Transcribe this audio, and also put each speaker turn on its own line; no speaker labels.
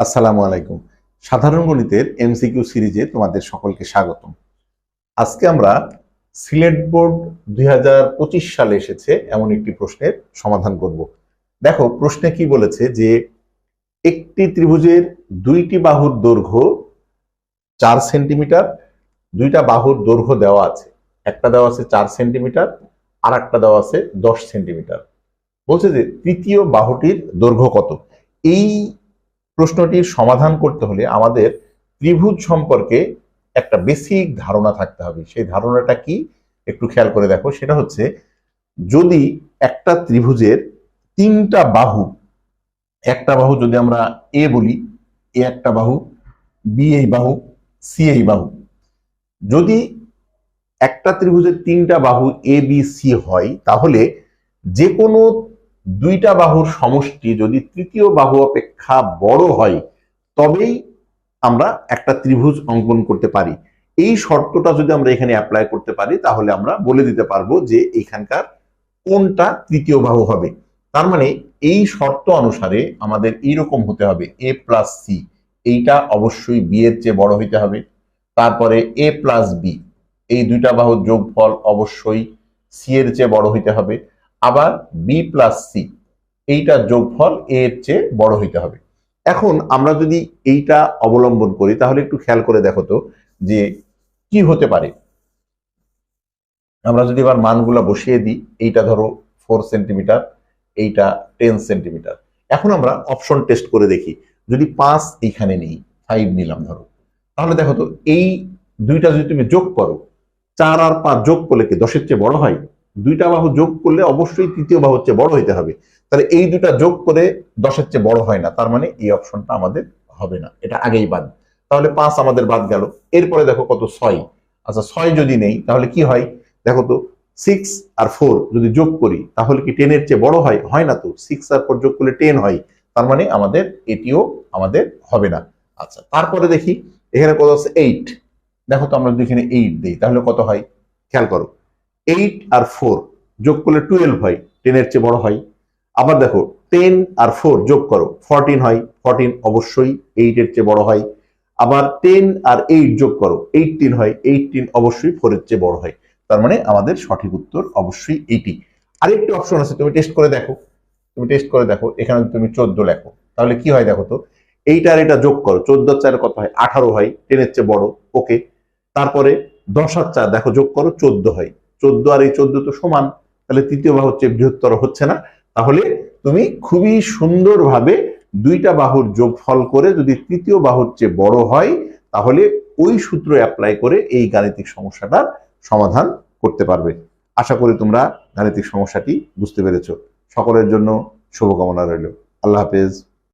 আসসালামু আলাইকুম। সাধারণ গণিতের এমসিকিউ সিরিজে তোমাদের সকলকে স্বাগতম। আজকে আমরা সিলেট বোর্ড 2025 সালে এসেছে এমন একটি প্রশ্নের সমাধান করব। দেখো প্রশ্নে কি বলেছে যে একটি ত্রিভুজের দুইটি বাহুর দৈর্ঘ্য 4 সেন্টিমিটার, দুইটা বাহুর দৈর্ঘ্য দেওয়া আছে, একটা দেওয়া আছে 4 সেন্টিমিটার আর একটা দেওয়া আছে 10 সেন্টিমিটার। বলছে যে তৃতীয় বাহুটির দৈর্ঘ্য কত। এই প্রশ্নটির সমাধান করতে হলে আমাদের ত্রিভুজ সম্পর্কে একটা বেসিক ধারণা থাকতে হবে। সেই ধারণাটা কি একটু খেয়াল করে দেখো। সেটা হচ্ছে, যদি একটা ত্রিভুজের তিনটা বাহু, একটা বাহু যদি আমরা এ বলি, এ একটা বাহু, বি এই বাহু, সি এই বাহু, যদি একটা ত্রিভুজের তিনটা বাহু এ বি সি হয়, তাহলে যে কোনো দুইটা বাহুর সমষ্টি যদি তৃতীয় বাহু অপেক্ষা বড় হয় তবেই আমরা একটা ত্রিভুজ অঙ্কন করতে পারি। এই শর্তটা যদি আমরা এখানে অ্যাপ্লাই করতে পারি তাহলে আমরা বলে দিতে পারবো যে এখানকার কোনটা তৃতীয় বাহু হবে। তার মানে এই শর্ত অনুসারে আমাদের এইরকম হতে হবে, এ প্লাস সি এইটা অবশ্যই বি এর চেয়ে বড় হইতে হবে। তারপরে এ প্লাস বি এই দুইটা বাহুর যোগফল অবশ্যই সি এর চেয়ে বড় হইতে হবে। আবার বি প্লাস সি এইটার যোগফল এ এর চেয়ে বড় হইতে হবে। এখন আমরা যদি এইটা অবলম্বন করি তাহলে একটু খেয়াল করে দেখো তো যে কি হতে পারে। আমরা যদি এবার মানগুলা বসিয়ে দিই, এইটা ধরো 4 সেন্টিমিটার, এইটা 10 সেন্টিমিটার। এখন আমরা অপশন টেস্ট করে দেখি। যদি 5 এইখানে নেই, 5 নিলাম ধরো, তাহলে দেখো তো এই দুইটা যদি তুমি যোগ করো, 4 আর 5 যোগ করলে কি 10 এর চেয়ে বড় হয়? দুইটা বাহু যোগ করলে অবশ্যই তৃতীয় বাহুর চেয়ে বড় হইতে হবে। তাহলে এই দুইটা যোগ করে 10 এর চেয়ে বড় হয় না, তার মানে এই অপশনটা আমাদের হবে না, এটা আগেই বাদ। তাহলে 5 আমাদের বাদ গেল। এরপরে দেখো কত, 6। আচ্ছা 6 যদি নেই তাহলে কি হয় দেখো তো, 6 আর 4 যদি যোগ করি তাহলে কি 10 এর চেয়ে বড় হয়? হয় না তো, 6 আর 4 যোগ করলে 10 হয়। তার মানে আমাদের এটিও আমাদের হবে না। আচ্ছা তারপরে দেখি এখানে কত আছে, 8। দেখো তো আমরা যদি এখানে 8 দিই তাহলে কত হয়, খেয়াল করো। 8 আর 4 যোগ করলে 12 হয়, 10 এর চেয়ে বড় হয়। আবার দেখো 10 আর 4 যোগ করো, 14 হয়, 14 অবশ্যই 8 এর চেয়ে বড় হয়। আবার 10 আর 8 যোগ করো, 18 হয়, 18 অবশ্যই 4 এর চেয়ে বড় হয়। তার মানে আমাদের সঠিক উত্তর অবশ্যই এইটি। আরেকটি অপশন আছে, তুমি টেস্ট করে দেখো। এখানে তুমি 14 লেখো তাহলে কি হয় দেখো তো, এইটা আর এটা যোগ করো, 14 আর 4 কত হয়, 18 হয়, 10 এর চেয়ে বড়, ওকে। তারপরে 10 আর 4 দেখো যোগ করো, 14 হয়, 14 আর এই 14 তো সমান, তাহলে তৃতীয় বাহু হচ্ছে বৃহত্তর, হচ্ছে না। তাহলে তুমি খুবই সুন্দরভাবে দুইটা বাহুর যোগফল করে যদি তৃতীয় বাহুর চেয়ে বড় হয় তাহলে ওই সূত্র অ্যাপ্লাই করে এই গাণিতিক সমস্যাটার সমাধান করতে পারবে। আশা করি তোমরা গাণিতিক সমস্যাটি বুঝতে পেরেছো। সকলের জন্য শুভকামনা রইল। আল্লাহ হাফেজ।